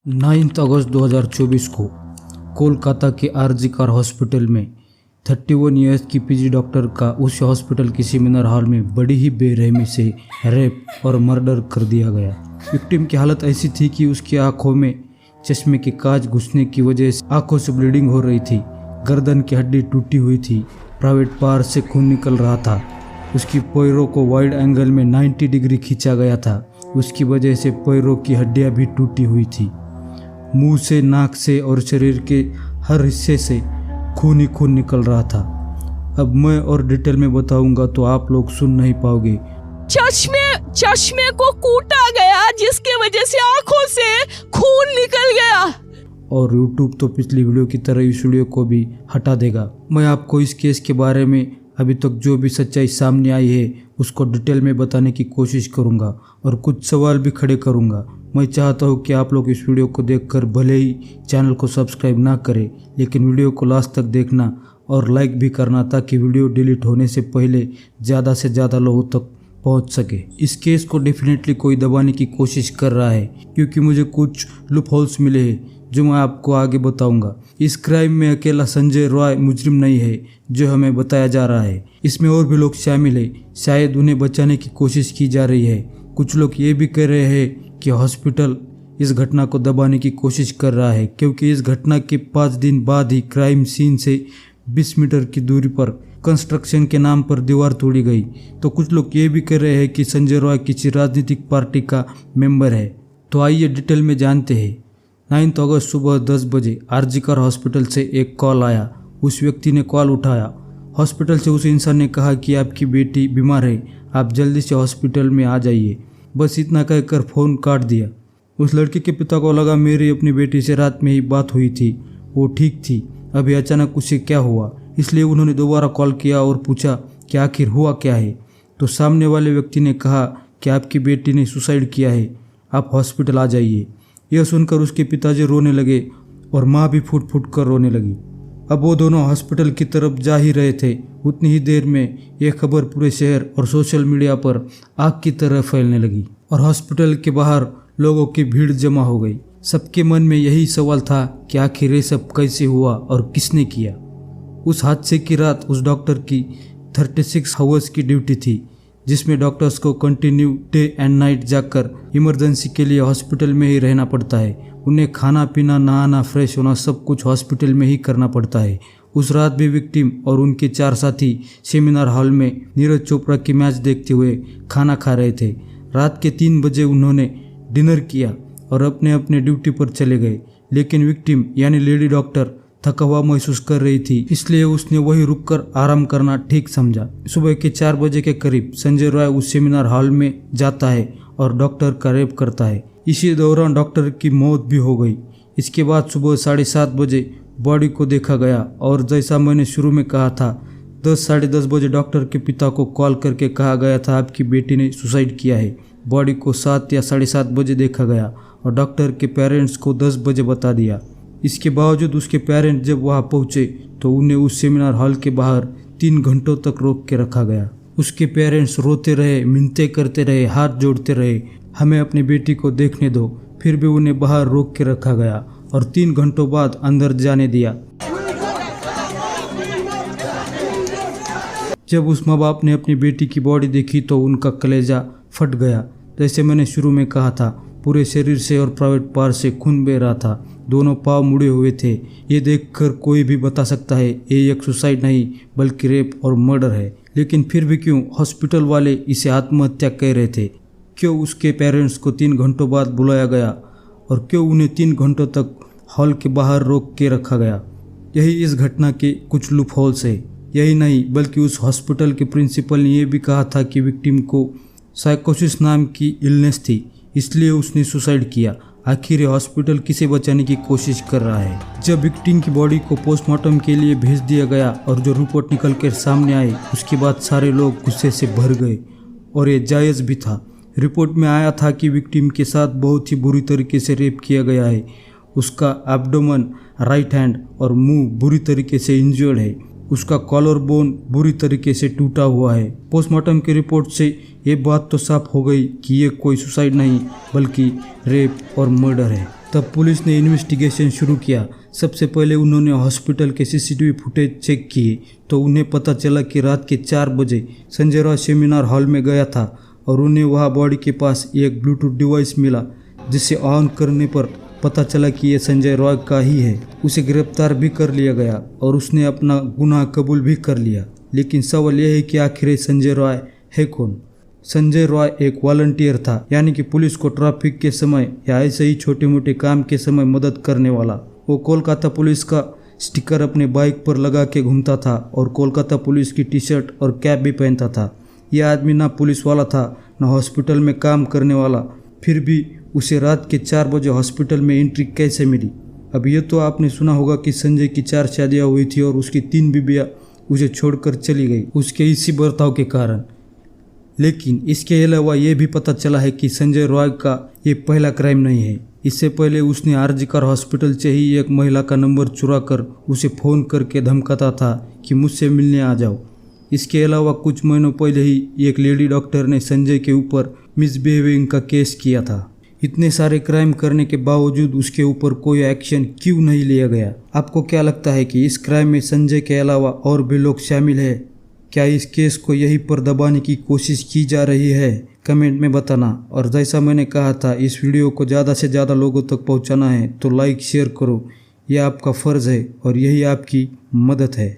9 अगस्त 2024 को कोलकाता के आरजी कर हॉस्पिटल में 31 ईयर्स की पीजी डॉक्टर का उस हॉस्पिटल की सेमिनार हॉल में बड़ी ही बेरहमी से रेप और मर्डर कर दिया गया। विक्टिम की हालत ऐसी थी कि उसकी आंखों में चश्मे के कांच घुसने की वजह से आंखों से ब्लीडिंग हो रही थी, गर्दन की हड्डी टूटी हुई थी, प्राइवेट पार्ट से खून निकल रहा था, उसकी पैरों को वाइड एंगल में 90 डिग्री खींचा गया था, उसकी वजह से पैरों की हड्डियां भी टूटी हुई थी, मुंह से, नाक से और शरीर के हर हिस्से से खून ही खून निकल रहा था। अब मैं और डिटेल में बताऊंगा तो आप लोग सुन नहीं पाओगे। चश्मे को कूटा गया जिसके वजह से आंखों से खून निकल गया। और YouTube तो पिछली वीडियो की तरह इस वीडियो को भी हटा देगा। मैं आपको इस केस के बारे में अभी तक जो भी सच्चाई सामने आई है उसको डिटेल में बताने की कोशिश करूंगा और कुछ सवाल भी खड़े करूंगा। मैं चाहता हूं कि आप लोग इस वीडियो को देखकर भले ही चैनल को सब्सक्राइब ना करें, लेकिन वीडियो को लास्ट तक देखना और लाइक भी करना ताकि वीडियो डिलीट होने से पहले ज़्यादा से ज़्यादा लोगों तक पहुंच सके। इस केस को डेफिनेटली कोई दबाने की कोशिश कर रहा है क्योंकि मुझे कुछ लूप होल्स मिले हैं जो मैं आपको आगे बताऊंगा। इस क्राइम में अकेला संजय रॉय मुजरिम नहीं है जो हमें बताया जा रहा है, इसमें और भी लोग शामिल हैं। शायद उन्हें बचाने की कोशिश की जा रही है। कुछ लोग ये भी कह रहे हैं कि हॉस्पिटल इस घटना को दबाने की कोशिश कर रहा है क्योंकि इस घटना के 5 दिन बाद ही क्राइम सीन से 20 मीटर की दूरी पर कंस्ट्रक्शन के नाम पर दीवार तोड़ी गई। तो कुछ लोग ये भी कह रहे हैं कि संजय रॉय किसी राजनीतिक पार्टी का मेंबर है। तो आइए डिटेल में जानते हैं। 9 अगस्त सुबह 10 बजे आरजी कर हॉस्पिटल से एक कॉल आया। उस व्यक्ति ने कॉल उठाया। हॉस्पिटल से उस इंसान ने कहा कि आपकी बेटी बीमार है, आप जल्दी से हॉस्पिटल में आ जाइए। बस इतना कहकर फ़ोन काट दिया। उस लड़के के पिता को लगा मेरी अपनी बेटी से रात में ही बात हुई थी, वो ठीक थी, अभी अचानक उसे क्या हुआ, इसलिए उन्होंने दोबारा कॉल किया और पूछा कि आखिर हुआ क्या है। तो सामने वाले व्यक्ति ने कहा कि आपकी बेटी ने सुसाइड किया है, आप हॉस्पिटल आ जाइए। यह सुनकर उसके पिताजी रोने लगे और माँ भी फूट फूट कर रोने लगी। अब वो दोनों हॉस्पिटल की तरफ जा ही रहे थे। उतनी ही देर में यह खबर पूरे शहर और सोशल मीडिया पर आग की तरह फैलने लगी और हॉस्पिटल के बाहर लोगों की भीड़ जमा हो गई। सबके मन में यही सवाल था कि आखिर ये सब कैसे हुआ और किसने किया। उस हादसे की रात उस डॉक्टर की 36 आवर्स की ड्यूटी थी जिसमें डॉक्टर्स को कंटिन्यू डे एंड नाइट जाकर इमरजेंसी के लिए हॉस्पिटल में ही रहना पड़ता है। उन्हें खाना पीना, नहाना, फ्रेश होना सब कुछ हॉस्पिटल में ही करना पड़ता है। उस रात भी विक्टिम और उनके 4 साथी सेमिनार हॉल में नीरज चोपड़ा की मैच देखते हुए खाना खा रहे थे। रात के 3 बजे उन्होंने डिनर किया और अपने अपने ड्यूटी पर चले गए, लेकिन विक्टिम यानी लेडी डॉक्टर थका हुआ महसूस कर रही थी, इसलिए उसने वही रुककर आराम करना ठीक समझा। सुबह के 4 बजे के करीब संजय रॉय उस सेमिनार हॉल में जाता है और डॉक्टर का रेप करता है। इसी दौरान डॉक्टर की मौत भी हो गई। इसके बाद सुबह 7:30 बजे बॉडी को देखा गया और जैसा मैंने शुरू में कहा था 10-10:30 बजे डॉक्टर के पिता को कॉल करके कहा गया था आपकी बेटी ने सुसाइड किया है। बॉडी को 7 या 7:30 बजे देखा गया और डॉक्टर के पेरेंट्स को 10 बजे बता दिया। इसके बावजूद उसके पेरेंट्स जब वहां पहुंचे तो उन्हें उस सेमिनार हॉल के बाहर 3 घंटों तक रोक के रखा गया। उसके पेरेंट्स रोते रहे, मिन्नतें करते रहे, हाथ जोड़ते रहे, हमें अपनी बेटी को देखने दो, फिर भी उन्हें बाहर रोक के रखा गया और 3 घंटों बाद अंदर जाने दिया। जब उस माँ बाप ने अपनी बेटी की बॉडी देखी तो उनका कलेजा फट गया। जैसे मैंने शुरू में कहा था, पूरे शरीर से और प्राइवेट पार्ट से खून बह रहा था, दोनों पाँव मुड़े हुए थे। ये देखकर कोई भी बता सकता है ये एक सुसाइड नहीं बल्कि रेप और मर्डर है। लेकिन फिर भी क्यों हॉस्पिटल वाले इसे आत्महत्या कह रहे थे? क्यों उसके पेरेंट्स को 3 घंटों बाद बुलाया गया और क्यों उन्हें 3 घंटों तक हॉल के बाहर रोक के रखा गया? यही इस घटना के कुछ लूप होल्स है। यही नहीं बल्कि उस हॉस्पिटल के प्रिंसिपल ने यह भी कहा था कि विक्टिम को साइकोसिस नाम की इलनेस थी, इसलिए उसने सुसाइड किया। आखिर हॉस्पिटल किसे बचाने की कोशिश कर रहा है? जब विक्टिम की बॉडी को पोस्टमार्टम के लिए भेज दिया गया और जो रिपोर्ट निकल कर सामने आई उसके बाद सारे लोग गुस्से से भर गए और ये जायज़ भी था। रिपोर्ट में आया था कि विक्टिम के साथ बहुत ही बुरी तरीके से रेप किया गया है। उसका एब्डोमेन, राइट हैंड और मुंह बुरी तरीके से इंजर्ड है। उसका कॉलर बोन बुरी तरीके से टूटा हुआ है। पोस्टमार्टम की रिपोर्ट से ये बात तो साफ हो गई कि ये कोई सुसाइड नहीं बल्कि रेप और मर्डर है। तब पुलिस ने इन्वेस्टिगेशन शुरू किया। सबसे पहले उन्होंने हॉस्पिटल के सीसीटीवी फुटेज चेक किए तो उन्हें पता चला कि रात के 4 बजे संजय रॉय सेमिनार हॉल में गया था और उन्हें वहाँ बॉडी के पास एक ब्लूटूथ डिवाइस मिला जिसे ऑन करने पर पता चला कि यह संजय रॉय का ही है। उसे गिरफ्तार भी कर लिया गया और उसने अपना गुनाह कबूल भी कर लिया। लेकिन सवाल यह है कि आखिर संजय रॉय है कौन? संजय रॉय एक वॉलंटियर था, यानी कि पुलिस को ट्रैफिक के समय या ऐसे ही छोटे मोटे काम के समय मदद करने वाला। वो कोलकाता पुलिस का स्टिकर अपने बाइक पर लगा के घूमता था और कोलकाता पुलिस की टी शर्ट और कैप भी पहनता था। यह आदमी ना पुलिस वाला था ना हॉस्पिटल में काम करने वाला, फिर भी उसे रात के 4 बजे हॉस्पिटल में एंट्री कैसे मिली? अब ये तो आपने सुना होगा कि संजय की 4 शादियाँ हुई थी और उसकी 3 बीबियाँ उसे छोड़कर चली गई उसके इसी बर्ताव के कारण। लेकिन इसके अलावा ये भी पता चला है कि संजय रॉय का ये पहला क्राइम नहीं है। इससे पहले उसने आरजीकर हॉस्पिटल से ही एक महिला का नंबर चुरा कर उसे फ़ोन करके धमकाता था कि मुझसे मिलने आ जाओ। इसके अलावा कुछ महीनों पहले ही एक लेडी डॉक्टर ने संजय के ऊपर मिसबिहेविंग का केस किया था। इतने सारे क्राइम करने के बावजूद उसके ऊपर कोई एक्शन क्यों नहीं लिया गया? आपको क्या लगता है कि इस क्राइम में संजय के अलावा और भी लोग शामिल हैं? क्या इस केस को यहीं पर दबाने की कोशिश की जा रही है? कमेंट में बताना। और जैसा मैंने कहा था, इस वीडियो को ज़्यादा से ज़्यादा लोगों तक पहुंचाना है तो लाइक शेयर करो। यह आपका फ़र्ज़ है और यही आपकी मदद है।